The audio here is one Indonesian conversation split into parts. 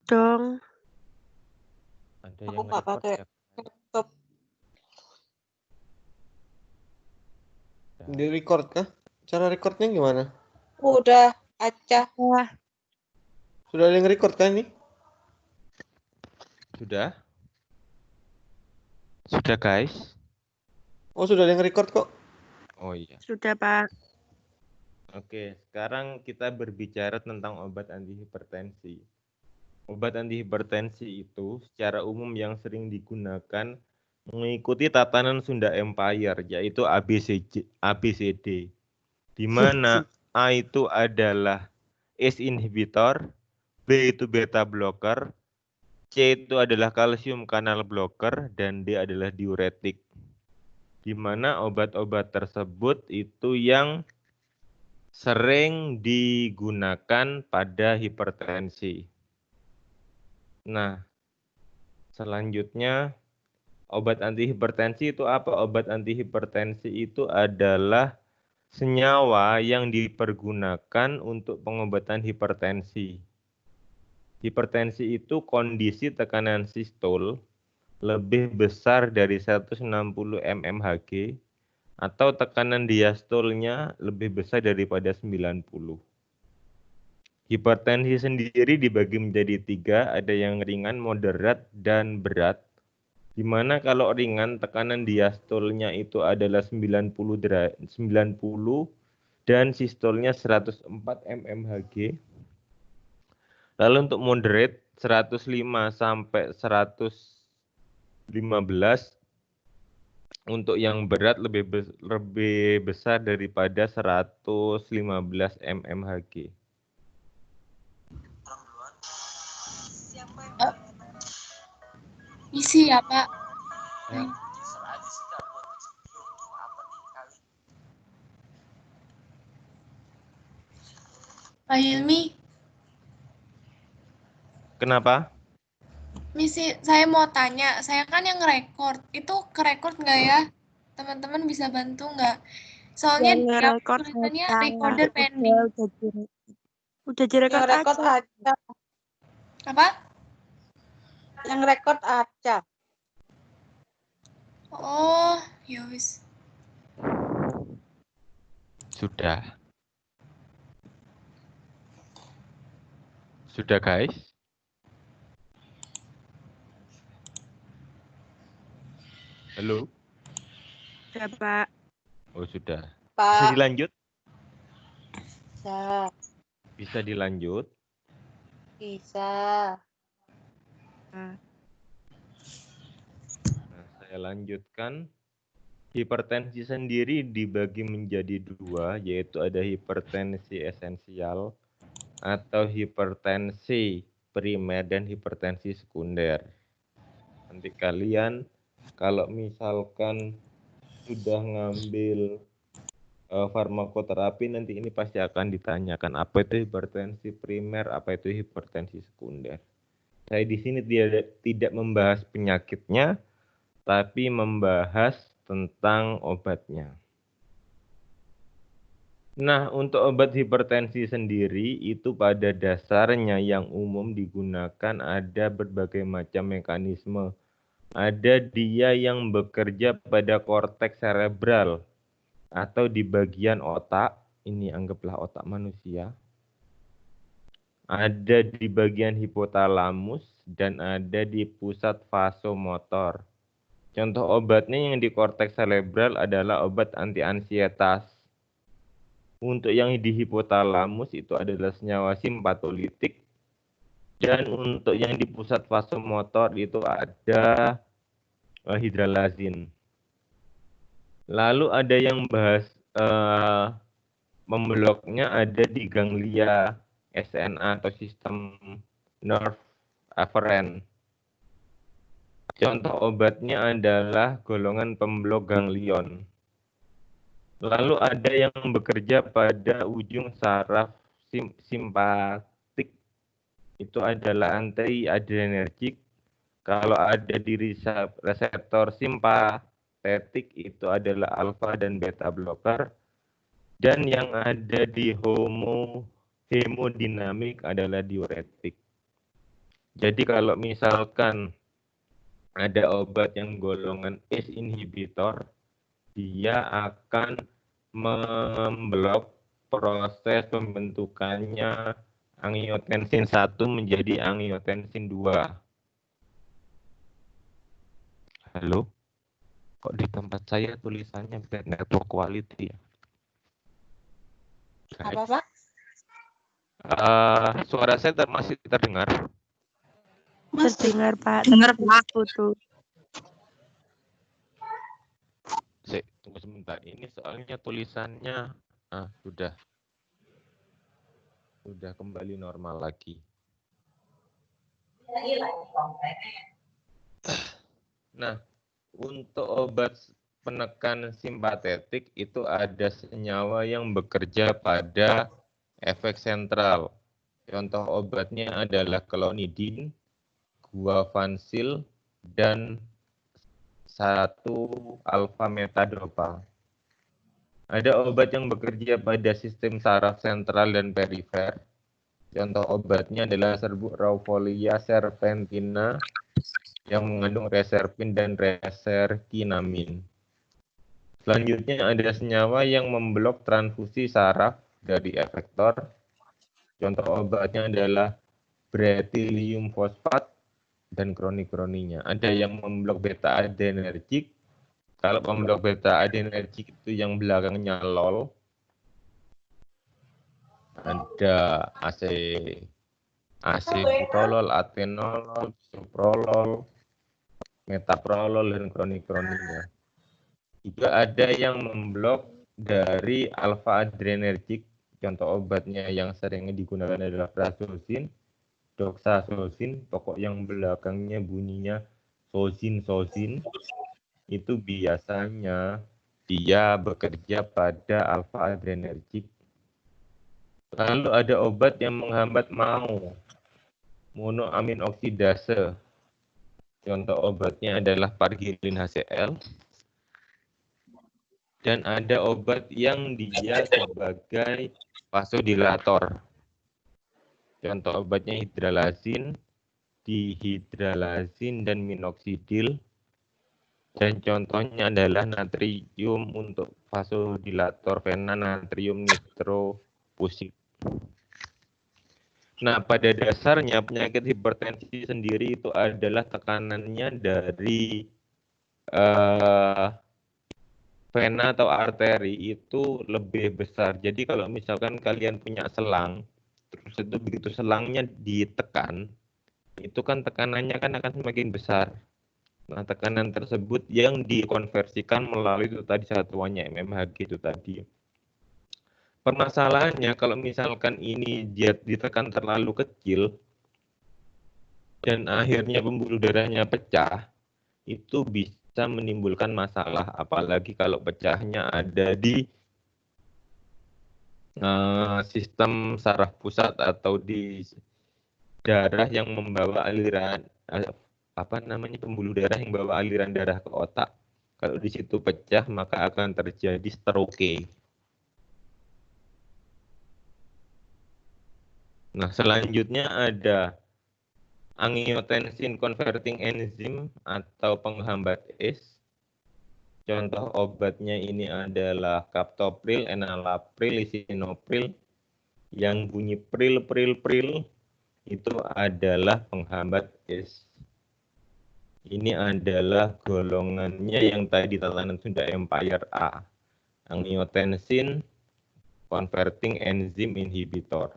dong. Ada Aku yang nggak record pakai ya? laptop. Di record kah? Cara recordnya gimana? Udah, Aca. Wah, Sudah ada yang record kan ini? Sudah? Sudah guys? Oh, sudah ada yang record kok. Oh iya. sudah Pak. Oke, sekarang kita berbicara tentang obat antihipertensi. Obat antihipertensi itu secara umum yang sering digunakan mengikuti tatanan Sunda Empire, yaitu ABCD, di mana A itu adalah ACE inhibitor, B itu beta blocker, C itu adalah kalsium kanal blocker, dan D adalah diuretik. Di mana obat-obat tersebut itu yang sering digunakan pada hipertensi. Nah, selanjutnya obat antihipertensi itu apa? Obat antihipertensi itu adalah senyawa yang dipergunakan untuk pengobatan hipertensi. Hipertensi itu kondisi tekanan sistol lebih besar dari 160 mmHg atau tekanan diastolnya lebih besar daripada 90. Hipertensi sendiri dibagi menjadi 3, ada yang ringan, moderat, dan berat. Di mana kalau ringan tekanan diastolnya itu adalah 90 dan sistolnya 104 mmHg. Lalu untuk moderate 105 sampai 115. Untuk yang berat lebih besar daripada 115 mmHg. Isi ya Pak. Pak Hilmi, Kenapa? misi saya mau tanya, saya kan yang nge-record, itu ke-record nggak ya? Teman-teman bisa bantu nggak? Soalnya Yang di record tulisannya Aca. recorder pending. Udah direkod Yang record aja. Aca. Apa? Yang record Aca. Oh, ya wis. Sudah. Sudah guys? Halo? Udah Pak. Oh sudah. Bisa Pak. dilanjut? Bisa. Bisa dilanjut. Bisa. Nah, Nah, saya lanjutkan. Hipertensi sendiri dibagi menjadi 2, yaitu ada hipertensi esensial atau hipertensi primer dan hipertensi sekunder. Nanti kalian kalau misalkan sudah ngambil farmakoterapi, nanti ini pasti akan ditanyakan apa itu hipertensi primer, apa itu hipertensi sekunder. Saya di sini tidak membahas penyakitnya, tapi membahas tentang obatnya. Nah, untuk obat hipertensi sendiri itu pada dasarnya yang umum digunakan ada berbagai macam mekanisme. Ada dia yang bekerja pada korteks cerebral atau di bagian otak, ini anggaplah otak manusia. Ada di bagian hipotalamus dan ada di pusat vasomotor. Contoh obatnya yang di korteks cerebral adalah obat anti-ansietas. Untuk yang di hipotalamus itu adalah senyawa simpatolitik. Dan untuk yang di pusat vasomotor itu ada hidralazin. Lalu ada yang bahas membloknya ada di ganglia SNA atau sistem nerve afferent. Contoh obatnya adalah golongan pemblok ganglion. Lalu ada yang bekerja pada ujung saraf simpatik. Itu adalah anti-adrenergik. Kalau ada di reseptor simpatetik itu adalah alfa dan beta blocker. Dan yang ada di hemodinamik adalah diuretik. Jadi kalau misalkan ada obat yang golongan ACE inhibitor, dia akan memblok proses pembentukannya angiotensin 1 menjadi angiotensin 2. Halo? Kok di tempat saya tulisannya bad network quality ya? Apa, Pak? Suara saya masih terdengar? Terdengar, Pak. Dengar, Pak. Putus. Tunggu sebentar. Ini soalnya tulisannya sudah kembali normal lagi. Nah, untuk obat penekan simpatetik itu ada senyawa yang bekerja pada efek sentral. Contoh obatnya adalah klonidin, guafansil, dan 1-alfa-metadropal. Ada obat yang bekerja pada sistem saraf sentral dan perifer. Contoh obatnya adalah serbuk Raufolia serpentina yang mengandung reserpin dan reserkinamin. Selanjutnya ada senyawa yang memblok transfusi saraf dari efektor. Contoh obatnya adalah beretium fosfat dan kroni-kroninya. Ada yang memblok beta adrenergik. Kalau pemblok beta adrenergik itu yang belakangnya LOL. Ada acetylol, atenolol, bisoprolol, metaprolol, dan kroni-kroninya. Juga ada yang memblok dari alfa adrenergik. Contoh obatnya yang sering digunakan adalah prazosin, doxazosin, pokok yang belakangnya bunyinya sozin. Itu biasanya dia bekerja pada alfa adrenergik. Lalu ada obat yang menghambat monoamin oksidase. Contoh obatnya adalah pargilin HCl. Dan ada obat yang dia sebagai vasodilator. Contoh obatnya hidralazin, dihidralazin, dan minoxidil. Dan contohnya adalah natrium untuk vasodilator vena, natrium nitrofusit. Nah, pada dasarnya penyakit hipertensi sendiri itu adalah tekanannya dari vena atau arteri itu lebih besar. Jadi kalau misalkan kalian punya selang, terus itu begitu selangnya ditekan, itu kan tekanannya kan akan semakin besar. Nah, tekanan tersebut yang dikonversikan melalui itu tadi satuannya mmHg itu tadi. Permasalahannya kalau misalkan ini dia ditekan terlalu kecil dan akhirnya pembuluh darahnya pecah, itu bisa menimbulkan masalah, apalagi kalau pecahnya ada di sistem saraf pusat atau di darah yang membawa aliran pembuluh darah yang membawa aliran darah ke otak. Kalau di situ pecah maka akan terjadi stroke. Nah, selanjutnya ada angiotensin converting enzyme atau penghambat ACE. Contoh obatnya ini adalah captopril, enalapril, lisinopril. Yang bunyi pril itu adalah penghambat ACE. Ini adalah golongannya yang tadi tatanan Sunda Empire A. Angiotensin converting enzyme inhibitor.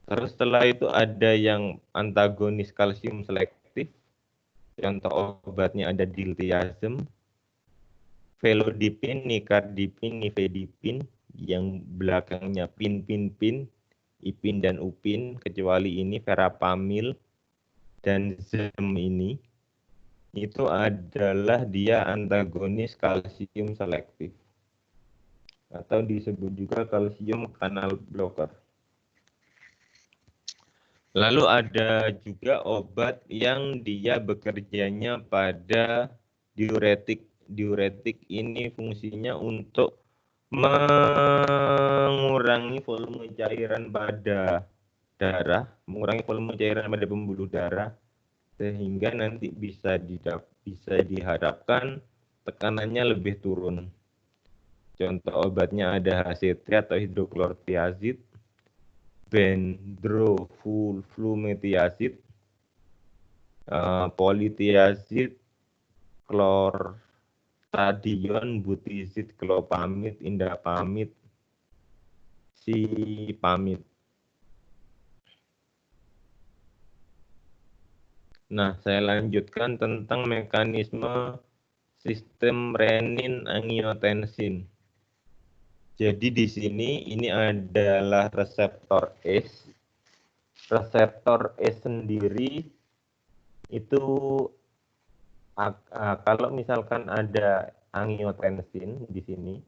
Terus setelah itu ada yang antagonis kalsium selektif. Contoh obatnya ada diltiazem, felodipin, nicardipin, nifedipin, yang belakangnya pin, ipin dan upin, kecuali ini verapamil dan zem ini. Itu adalah dia antagonis kalsium selektif. Atau disebut juga kalsium kanal blocker. Lalu ada juga obat yang dia bekerjanya pada diuretik. Diuretik ini fungsinya untuk mengurangi volume cairan pada darah, mengurangi volume cairan pada pembuluh darah, sehingga nanti bisa diharapkan tekanannya lebih turun. Contoh obatnya ada HCT atau hidroklortiazid, bendroflumethiazid, politiazid, chlorthalidone, butizid, clopamid, indapamid, sipamid. Nah, saya lanjutkan tentang mekanisme sistem renin-angiotensin. Jadi di sini ini adalah reseptor ACE. Reseptor ACE sendiri itu kalau misalkan ada angiotensin di sini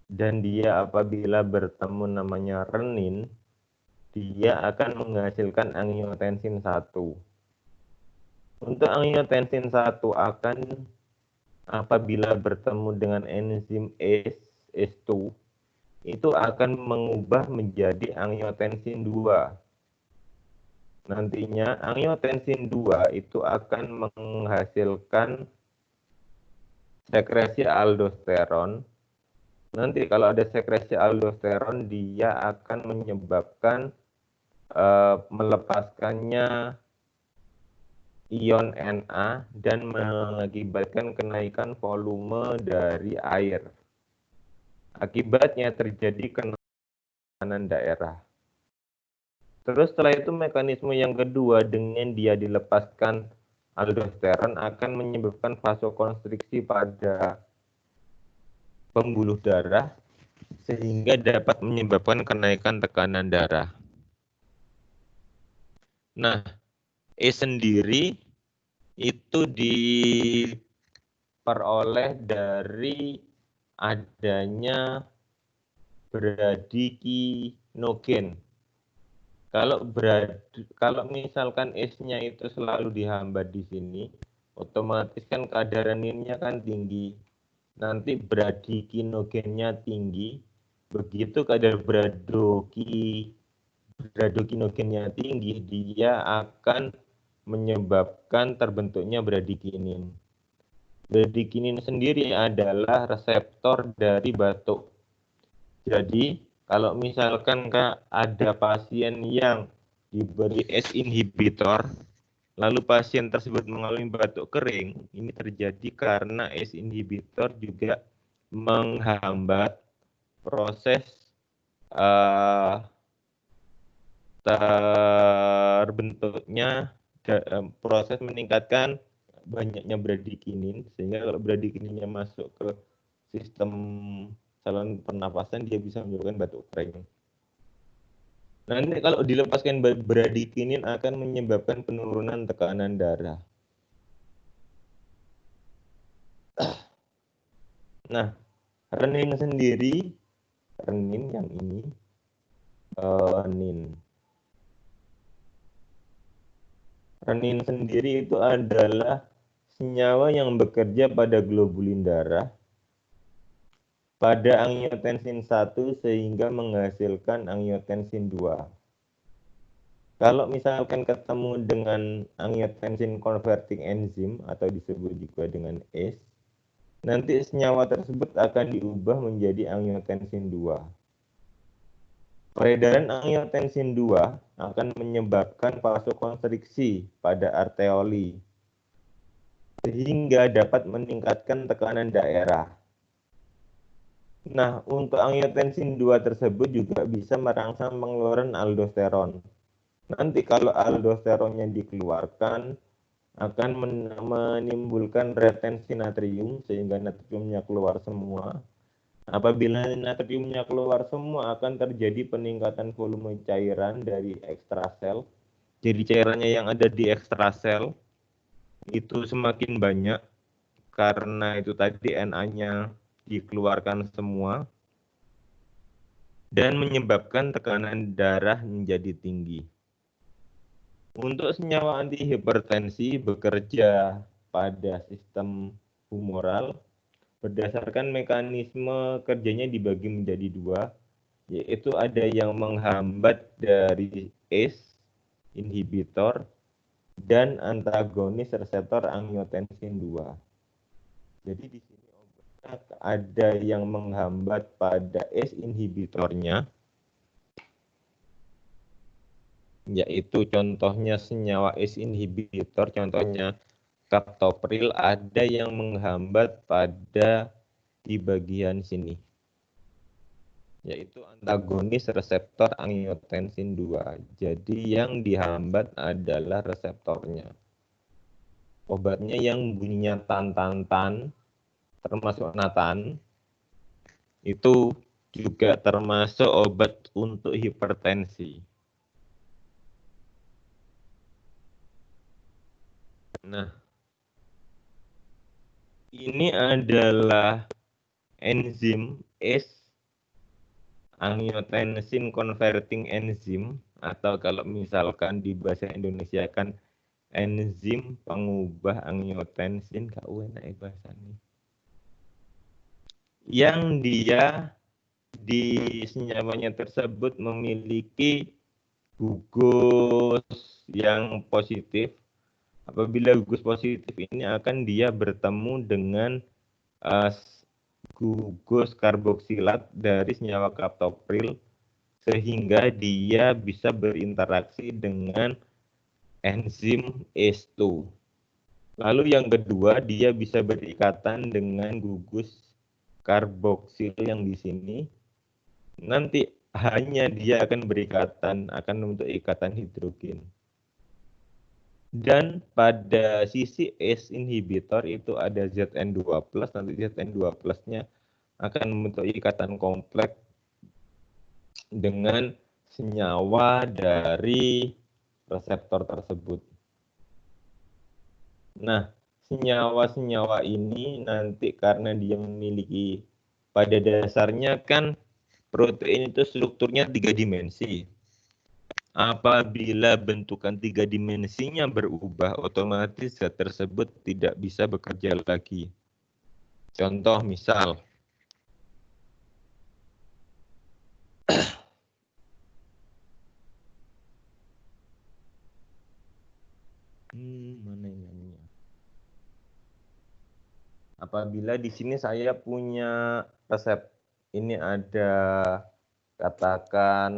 dan dia apabila bertemu namanya renin, dia akan menghasilkan angiotensin 1. Untuk angiotensin 1 akan apabila bertemu dengan enzim ACE2 itu akan mengubah menjadi angiotensin 2. Nantinya angiotensin 2 itu akan menghasilkan sekresi aldosteron. Nanti kalau ada sekresi aldosteron, dia akan menyebabkan melepaskannya ion Na dan mengakibatkan kenaikan volume dari air. Akibatnya terjadi tekanan daerah. Terus setelah itu mekanisme yang kedua, dengan dia dilepaskan aldosteron akan menyebabkan vasokonstriksi pada pembuluh darah sehingga dapat menyebabkan kenaikan tekanan darah. Nah, E sendiri itu diperoleh dari adanya bradikinogen. Kalau misalkan S-nya itu selalu dihambat di sini, otomatis kan kadar reninnya kan tinggi. Nanti bradikinogennya tinggi, begitu kadar bradikinogennya tinggi, dia akan menyebabkan terbentuknya bradikinin. Bradikinin sendiri adalah reseptor dari batuk. Jadi, kalau misalkan ada pasien yang diberi ACE inhibitor, lalu pasien tersebut mengalami batuk kering, ini terjadi karena ACE inhibitor juga menghambat proses terbentuknya proses meningkatkan banyaknya bradikinin, sehingga kalau bradikininnya masuk ke sistem saluran pernapasan, dia bisa menyebabkan batuk kering. Nanti kalau dilepaskan bradikinin akan menyebabkan penurunan tekanan darah. Nah, renin sendiri, renin yang ini, renin sendiri itu adalah senyawa yang bekerja pada globulin darah pada angiotensin 1 sehingga menghasilkan angiotensin 2. Kalau misalkan ketemu dengan angiotensin converting enzyme atau disebut juga dengan ACE, nanti senyawa tersebut akan diubah menjadi angiotensin 2. Peredaran angiotensin 2 akan menyebabkan vasokonstriksi pada arteoli sehingga dapat meningkatkan tekanan daerah. Nah, untuk angiotensin 2 tersebut juga bisa merangsang pengeluaran aldosteron. Nanti kalau aldosteronnya dikeluarkan, akan menimbulkan retensi natrium sehingga natriumnya keluar semua. Apabila natriumnya keluar semua, akan terjadi peningkatan volume cairan dari ekstrasel. Jadi cairannya yang ada di ekstrasel itu semakin banyak karena itu tadi Na-nya dikeluarkan semua dan menyebabkan tekanan darah menjadi tinggi. Untuk senyawa antihipertensi bekerja pada sistem humoral berdasarkan mekanisme kerjanya dibagi menjadi 2, yaitu ada yang menghambat dari ACE inhibitor dan antagonis reseptor angiotensin 2. Jadi di sini obatnya ada yang menghambat pada ACE inhibitornya, yaitu contohnya senyawa ACE inhibitor, contohnya captopril, ada yang menghambat pada di bagian sini, yaitu antagonis reseptor angiotensin 2. Jadi yang dihambat adalah reseptornya. Obatnya yang bunyinya tan-tan-tan, termasuk natan, itu juga termasuk obat untuk hipertensi. Nah, ini adalah enzim ACE, angiotensin converting enzim, atau kalau misalkan di bahasa Indonesia kan enzim pengubah angiotensin, gak enak bahasanya. Yang dia di senyawanya tersebut memiliki gugus yang positif. Apabila gugus positif ini akan dia bertemu dengan gugus karboksilat dari senyawa captopril, sehingga dia bisa berinteraksi dengan enzim ACE2. Lalu yang kedua, dia bisa berikatan dengan gugus karboksil yang di sini. Nanti hanya dia akan berikatan, akan membentuk ikatan hidrogen. Dan pada sisi ACE inhibitor itu ada Zn2+, nanti Zn2+-nya akan membentuk ikatan kompleks dengan senyawa dari reseptor tersebut. Nah, senyawa-senyawa ini nanti karena dia memiliki, pada dasarnya kan protein itu strukturnya 3 dimensi. Apabila bentukan 3 dimensinya berubah, otomatis zat tersebut tidak bisa bekerja lagi. Contoh misal, mana ini? Apabila di sini saya punya resep, ini ada katakan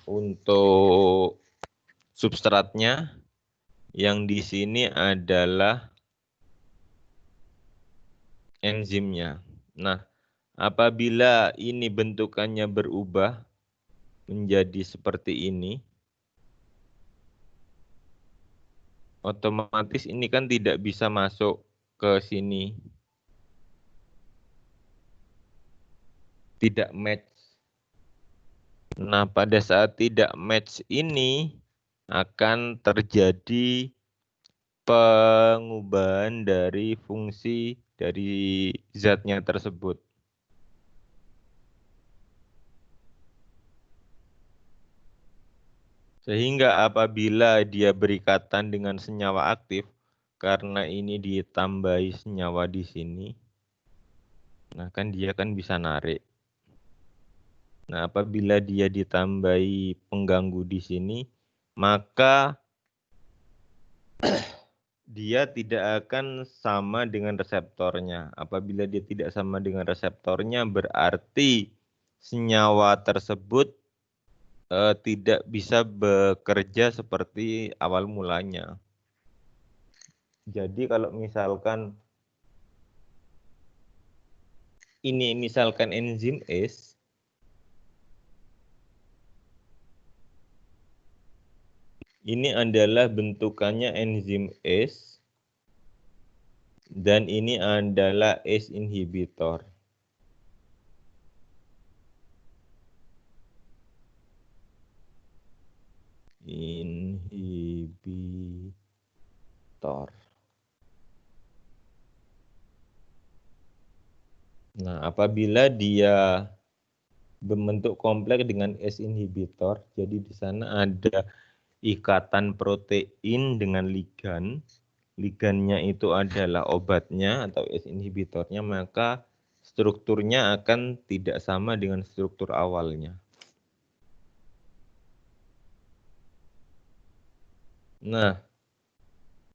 untuk substratnya, yang di sini adalah enzimnya. Nah, apabila ini bentukannya berubah menjadi seperti ini, otomatis ini kan tidak bisa masuk ke sini. Tidak match. Nah, pada saat tidak match ini akan terjadi pengubahan dari fungsi dari zatnya tersebut. Sehingga apabila dia berikatan dengan senyawa aktif, karena ini ditambahi senyawa di sini, nah kan dia kan bisa narik. Nah, apabila dia ditambahi pengganggu di sini, maka dia tidak akan sama dengan reseptornya. Apabila dia tidak sama dengan reseptornya, berarti senyawa tersebut tidak bisa bekerja seperti awal mulanya. Jadi kalau misalkan ini misalkan enzim ACE, ini adalah bentukannya enzim ACE, dan ini adalah ACE inhibitor. Nah, apabila dia berbentuk kompleks dengan ACE inhibitor, jadi di sana ada ikatan protein dengan ligannya itu adalah obatnya atau ACE inhibitornya, maka strukturnya akan tidak sama dengan struktur awalnya. Nah,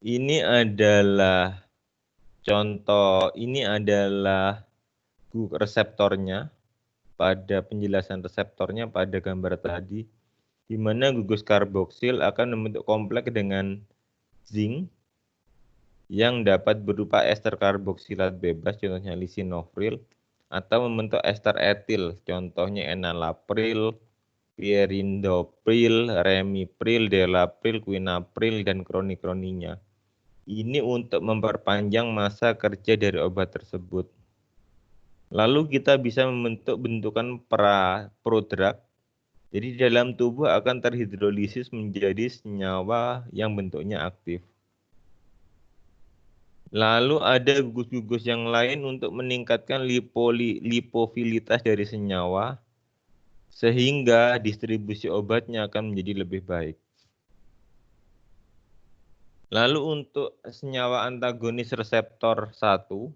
ini adalah contoh, ini adalah reseptornya pada penjelasan reseptornya pada gambar tadi, di mana gugus karboksil akan membentuk kompleks dengan zinc yang dapat berupa ester karboksilat bebas, contohnya lisinofril, atau membentuk ester etil, contohnya enalapril, pierindopril, remipril, delapril, quinapril, dan kroni-kroninya. Ini untuk memperpanjang masa kerja dari obat tersebut. Lalu kita bisa membentuk bentukan prodrug. Jadi dalam tubuh akan terhidrolisis menjadi senyawa yang bentuknya aktif. Lalu ada gugus-gugus yang lain untuk meningkatkan lipofilitas dari senyawa, sehingga distribusi obatnya akan menjadi lebih baik. Lalu untuk senyawa antagonis reseptor 1,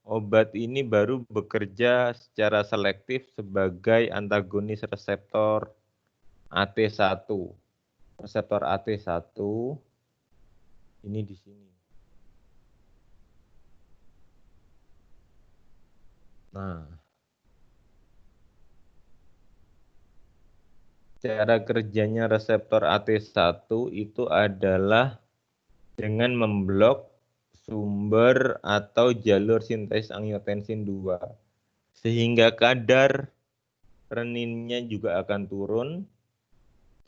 obat ini baru bekerja secara selektif sebagai antagonis reseptor AT1. Reseptor AT1 ini di sini. Nah, cara kerjanya reseptor AT1 itu adalah dengan memblok sumber atau jalur sintesis angiotensin 2. Sehingga kadar reninnya juga akan turun.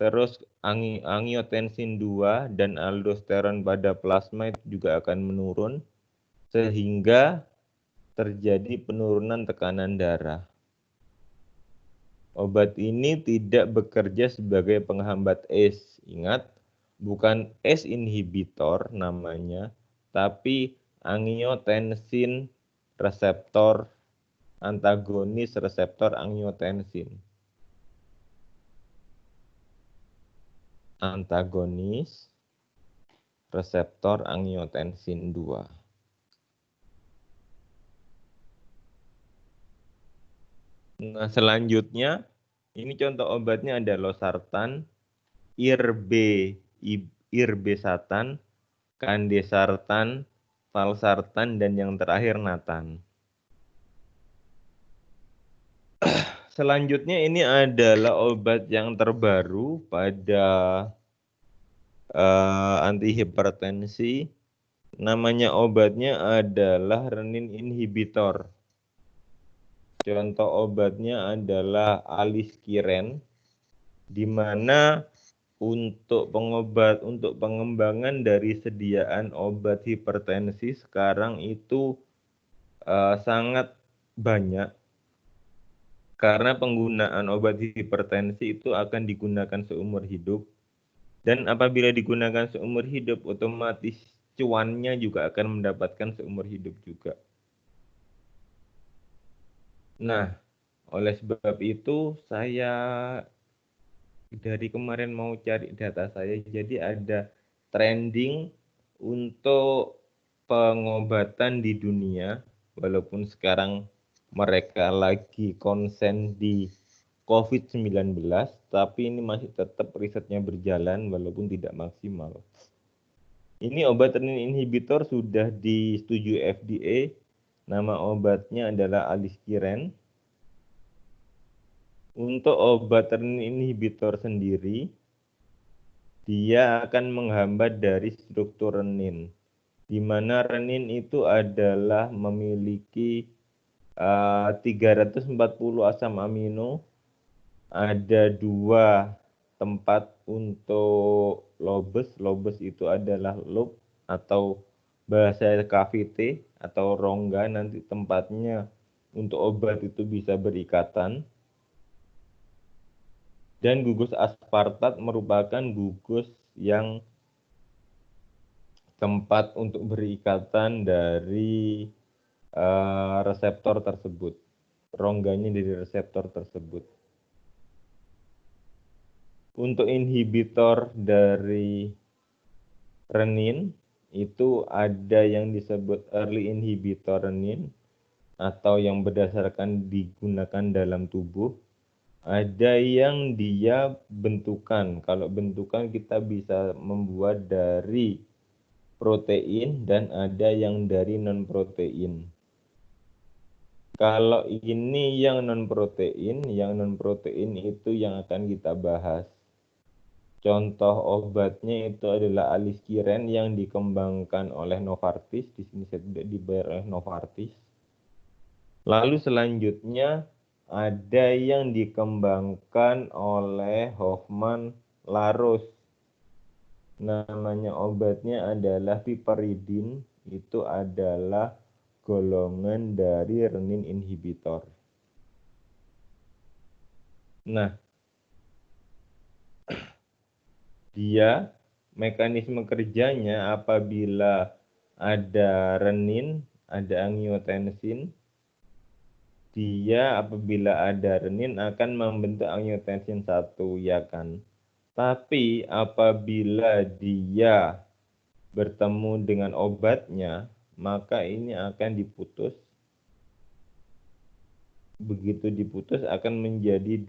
Terus angiotensin 2 dan aldosteron pada plasma itu juga akan menurun. Sehingga terjadi penurunan tekanan darah. Obat ini tidak bekerja sebagai penghambat ACE. Ingat, bukan ACE inhibitor namanya, tapi angiotensin reseptor, antagonis reseptor angiotensin. Antagonis reseptor angiotensin 2. Nah, selanjutnya, ini contoh obatnya ada losartan, irbesartan, kandesartan, valsartan, dan yang terakhir natan. Selanjutnya ini adalah obat yang terbaru pada antihipertensi. Namanya obatnya adalah renin inhibitor. Contoh obatnya adalah aliskiren, di mana untuk pengembangan dari sediaan obat hipertensi sekarang itu sangat banyak, karena penggunaan obat hipertensi itu akan digunakan seumur hidup, dan apabila digunakan seumur hidup otomatis cuannya juga akan mendapatkan seumur hidup juga. Nah, oleh sebab itu saya dari kemarin mau cari data saya, jadi ada trending untuk pengobatan di dunia, walaupun sekarang mereka lagi konsen di COVID-19, tapi ini masih tetap risetnya berjalan walaupun tidak maksimal. Ini obat renin inhibitor sudah disetujui FDA. Nama obatnya adalah aliskiren. Untuk obat renin inhibitor sendiri, dia akan menghambat dari struktur renin, di mana renin itu adalah memiliki 340 asam amino, ada 2 tempat untuk lobes itu adalah loop atau bahasa KVT atau rongga, nanti tempatnya untuk obat itu bisa berikatan. Dan gugus aspartat merupakan gugus yang tempat untuk berikatan dari reseptor tersebut, rongganya dari reseptor tersebut. Untuk inhibitor dari renin itu ada yang disebut early inhibitor renin atau yang berdasarkan digunakan dalam tubuh. Ada yang dia bentukan. Kalau bentukan kita bisa membuat dari protein dan ada yang dari non-protein. Kalau ini yang non-protein itu yang akan kita bahas. Contoh obatnya itu adalah aliskiren yang dikembangkan oleh Novartis. Di sini saya tidak dibayar oleh Novartis. Lalu selanjutnya ada yang dikembangkan oleh Hoffmann Laros. Namanya obatnya adalah piperidin. Itu adalah golongan dari renin inhibitor. Nah, dia mekanisme kerjanya apabila ada renin, ada angiotensin, dia apabila ada renin akan membentuk angiotensin 1, ya kan? Tapi apabila dia bertemu dengan obatnya, maka ini akan diputus. Begitu diputus akan menjadi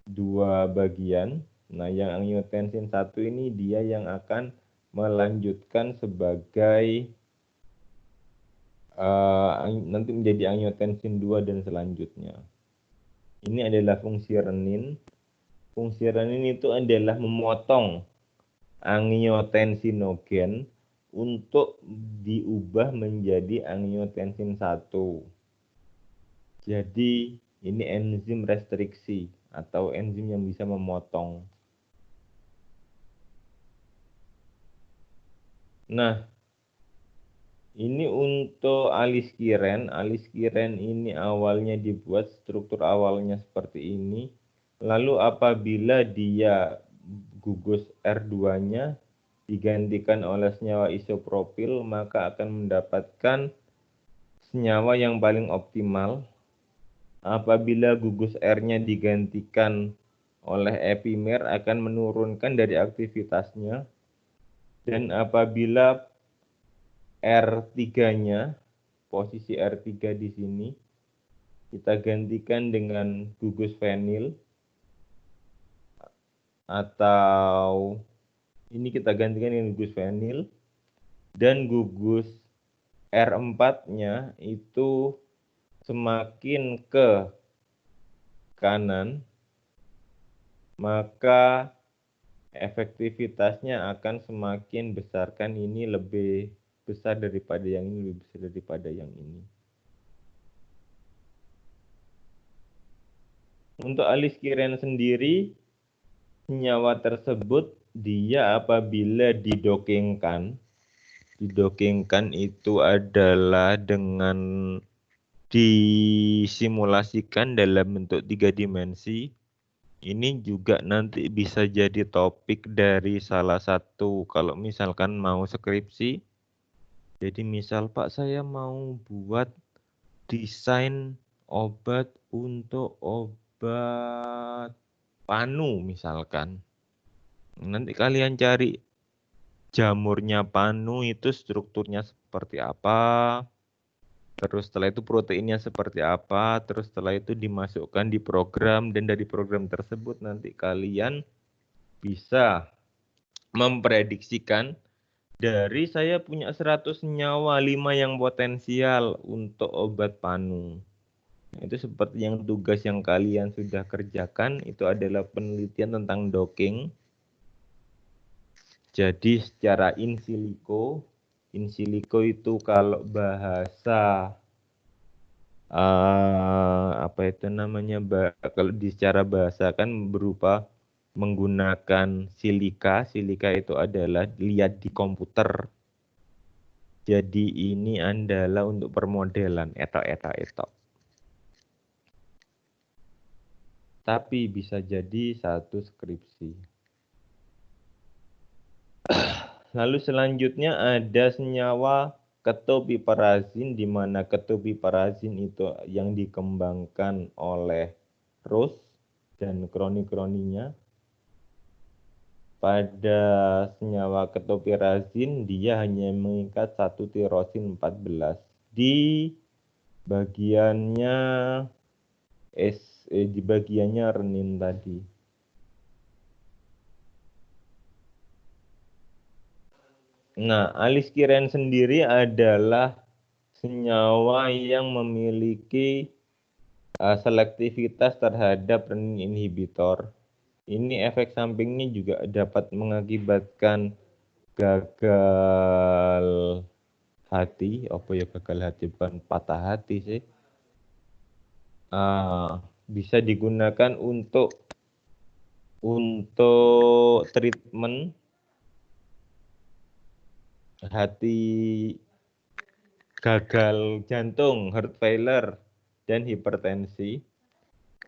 dua bagian. Nah, yang angiotensin 1 ini dia yang akan melanjutkan sebagai nanti menjadi angiotensin 2 dan selanjutnya. Ini adalah fungsi renin. Fungsi renin itu adalah memotong angiotensinogen untuk diubah menjadi angiotensin 1. Jadi ini enzim restriksi atau enzim yang bisa memotong. Nah, ini untuk aliskiren. Aliskiren ini awalnya dibuat, struktur awalnya seperti ini. Lalu apabila dia gugus R2-nya digantikan oleh senyawa isopropil, maka akan mendapatkan senyawa yang paling optimal. Apabila gugus R-nya digantikan oleh epimer, akan menurunkan dari aktivitasnya. Dan apabila R3-nya, posisi R3 di sini, kita gantikan dengan gugus fenil, atau ini kita gantikan dengan gugus fenil, dan gugus R4-nya itu semakin ke kanan, maka efektivitasnya akan semakin besar. Kan ini lebih besar daripada yang ini, lebih besar daripada yang ini. Untuk aliskiren sendiri, senyawa tersebut dia apabila didokengkan itu adalah dengan disimulasikan dalam bentuk 3 dimensi. Ini juga nanti bisa jadi topik dari salah satu kalau misalkan mau skripsi. Jadi misal Pak, saya mau buat desain obat untuk obat panu misalkan. Nanti kalian cari jamurnya panu itu strukturnya seperti apa. Terus setelah itu proteinnya seperti apa, terus setelah itu dimasukkan di program, dan dari program tersebut nanti kalian bisa memprediksikan dari saya punya 100 senyawa, 5 yang potensial untuk obat panu. Itu seperti yang tugas yang kalian sudah kerjakan, itu adalah penelitian tentang docking. Jadi secara in silico itu kalau bahasa apa itu namanya, kalau secara bahasa kan berupa menggunakan silika. Silika itu adalah lihat di komputer. Jadi ini adalah untuk permodelan etok. Tapi bisa jadi satu skripsi. Lalu selanjutnya ada senyawa ketopiperazin, di mana ketopiperazin itu yang dikembangkan oleh Roche dan kroni-kroninya. pada senyawa ketopirazin dia hanya mengikat 1 tirosin 14 di bagiannya di bagiannya renin tadi. Nah, aliskiren sendiri adalah senyawa yang memiliki selektivitas terhadap renin inhibitor. Ini efek sampingnya juga dapat mengakibatkan gagal hati. Apa ya gagal hati? Bukan patah hati sih. Bisa digunakan untuk treatment hati gagal jantung, heart failure, dan hipertensi.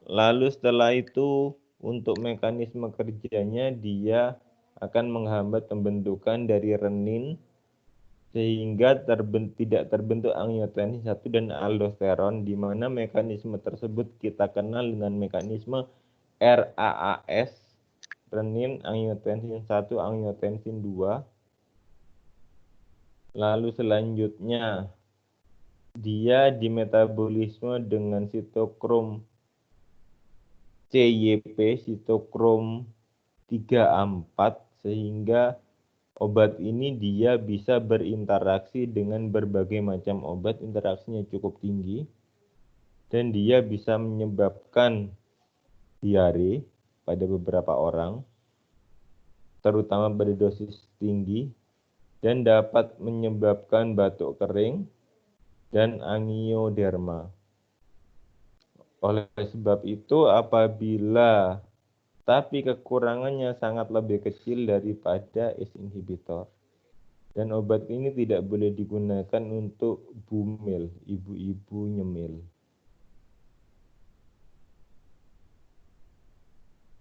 Lalu setelah itu untuk mekanisme kerjanya dia akan menghambat pembentukan dari renin sehingga tidak terbentuk angiotensin 1 dan aldosteron, di mana mekanisme tersebut kita kenal dengan mekanisme RAAS, renin angiotensin 1 angiotensin 2. Lalu selanjutnya dia dimetabolisme dengan sitokrom CYP, sitokrom 3A4, sehingga obat ini dia bisa berinteraksi dengan berbagai macam obat, interaksinya cukup tinggi, dan dia bisa menyebabkan diare pada beberapa orang, terutama pada dosis tinggi, dan dapat menyebabkan batuk kering dan angioderma. Oleh sebab itu, tapi kekurangannya sangat lebih kecil daripada ACE inhibitor. Dan obat ini tidak boleh digunakan untuk bumil, ibu-ibu nyemil.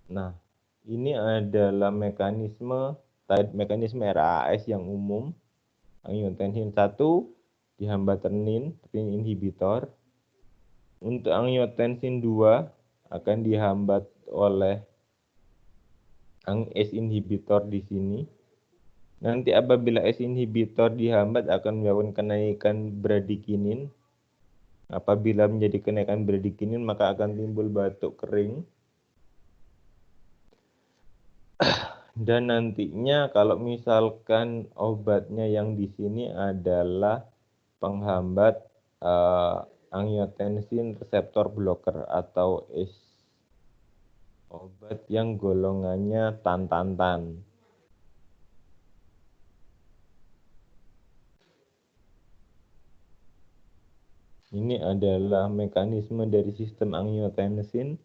Nah, ini adalah mekanisme RAAS yang umum. Angiotensin 1 dihambat renin inhibitor. Untuk angiotensin 2 akan dihambat oleh ACE inhibitor di sini. Nanti apabila ACE inhibitor dihambat akan menyebabkan kenaikan bradikinin. Apabila menjadi kenaikan bradikinin maka akan timbul batuk kering. Dan nantinya kalau misalkan obatnya yang di sini adalah penghambat angiotensin reseptor blocker atau ACE, obat yang golongannya tan-tan-tan. Ini adalah mekanisme dari sistem angiotensin.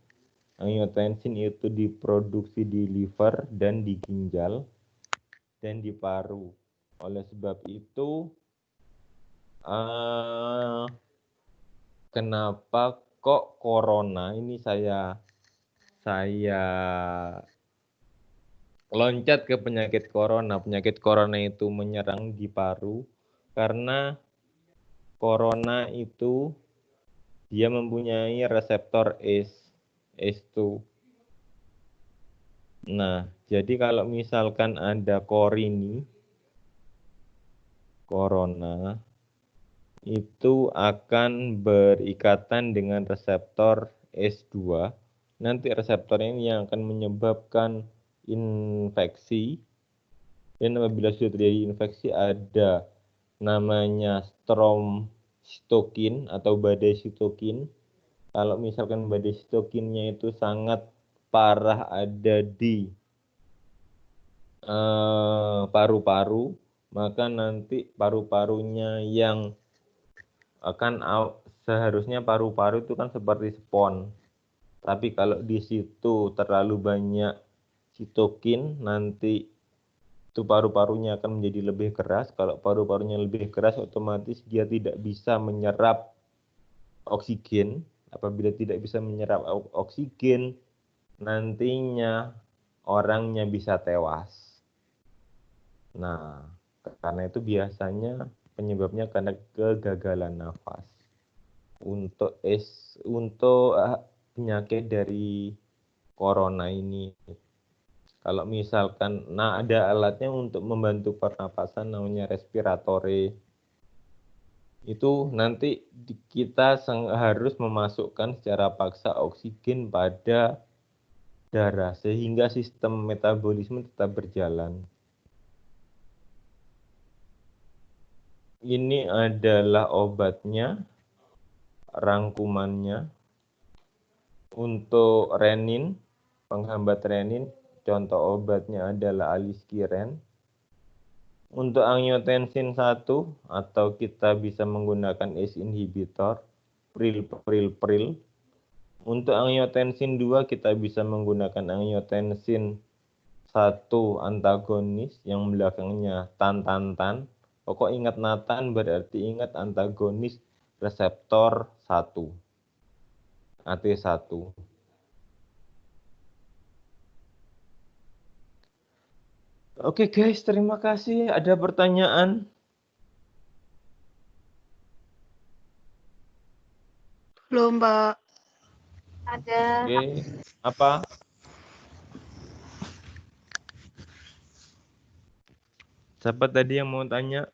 Angiotensin itu diproduksi di liver dan di ginjal dan di paru. Oleh sebab itu, kenapa kok corona ini saya loncat ke penyakit corona. Penyakit corona itu menyerang di paru karena corona itu dia mempunyai reseptor ACE2. Nah, jadi kalau misalkan ada corona itu akan berikatan dengan reseptor ACE2. Nanti reseptor ini yang akan menyebabkan infeksi. Dan apabila sudah terjadi infeksi ada namanya stromsitokin atau badai sitokin. Kalau misalkan badai sitokinnya itu sangat parah ada di paru-paru, maka nanti paru-parunya yang akan seharusnya paru-paru itu kan seperti spons. Tapi kalau di situ terlalu banyak sitokin, nanti itu paru-parunya akan menjadi lebih keras. Kalau paru-parunya lebih keras, otomatis dia tidak bisa menyerap oksigen. Apabila tidak bisa menyerap oksigen, nantinya orangnya bisa tewas. Nah, karena itu biasanya penyebabnya karena kegagalan nafas. Untuk penyakit dari corona ini. Kalau misalkan, nah ada alatnya untuk membantu pernapasan namanya respiratore. Itu nanti kita harus memasukkan secara paksa oksigen pada darah sehingga sistem metabolisme tetap berjalan. Ini adalah obatnya, rangkumannya. Untuk renin, penghambat renin, contoh obatnya adalah aliskiren. Untuk angiotensin 1 atau kita bisa menggunakan ACE inhibitor, pril. Untuk angiotensin 2 kita bisa menggunakan angiotensin 1 antagonis yang belakangnya tan. Pokok ingat natan berarti ingat antagonis reseptor 1. AT1. Oke guys, terima kasih. Ada pertanyaan? Belum, Pak. Ada. Oke, apa? Siapa tadi yang mau tanya?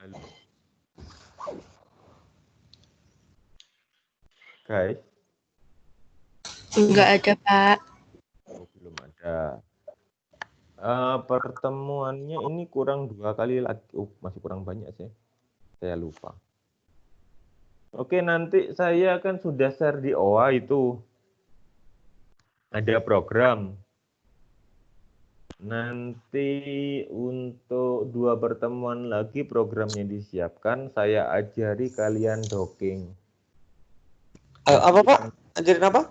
Halo. Guys, Enggak ada, Pak. oh, belum ada. Pertemuannya ini kurang 2 kali lagi. Masih kurang banyak sih. Saya lupa. Oke, nanti saya kan sudah share di OA itu. Ada program. Nanti untuk 2 pertemuan lagi programnya disiapkan. Saya ajari kalian docking. Apa Pak? Ajarin apa?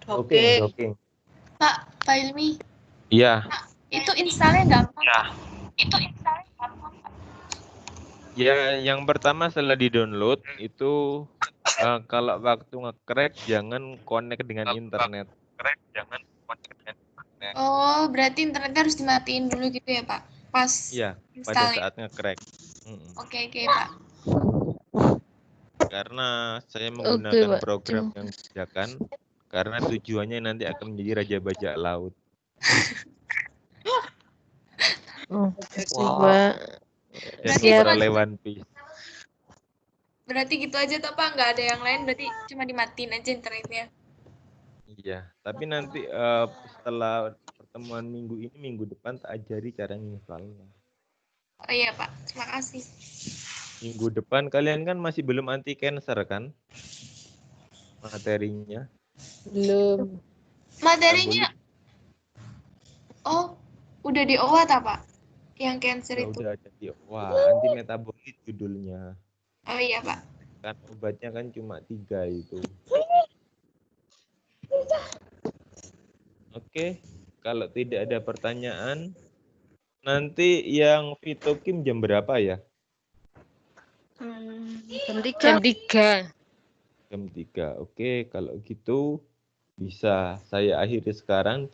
Docking. Pak Ilmi, Iya. itu installnya gampang. Ya, yang pertama setelah di-download itu kalau waktu nge-crack jangan connect dengan internet. Oh, berarti internetnya harus dimatiin dulu gitu ya, Pak? Pas Iya, pada install. saat nge-crack. Oke, Pak. Karena saya menggunakan Pak. program yang disediakan karena tujuannya nanti akan menjadi raja bajak laut. Oh, Wow. Pak. Dan Berarti memperoleh One Piece. Berarti gitu aja toh, Pak? Nggak ada yang lain, berarti cuma dimatiin aja internetnya. Iya, tapi nanti setelah pertemuan minggu depan tak ajari cara nginstalnya. Oh iya, Pak. Terima kasih. Minggu depan kalian kan masih belum anti cancer kan? Materinya. Belum. Materinya, oh, udah di OA tak, Pak? Yang cancer Ya itu. udah ada di anti metabolit judulnya. Oh iya, Pak. Kan obatnya kan cuma 3 itu. Oke, kalau tidak ada pertanyaan, nanti yang Fitokim jam berapa ya? Jam 3. Jam 3. Oke, kalau gitu bisa saya akhiri sekarang.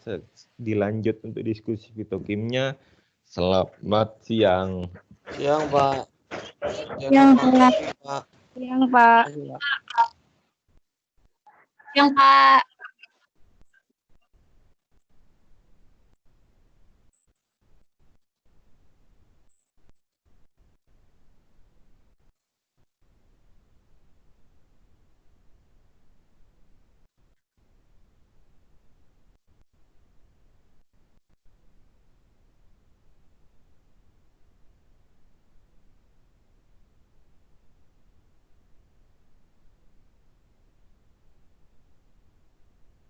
Dilanjut untuk diskusi Fitokimnya. Selamat siang. Siang Pak. Siang, Pak. Pak. Siang, Pak. Yang Pak.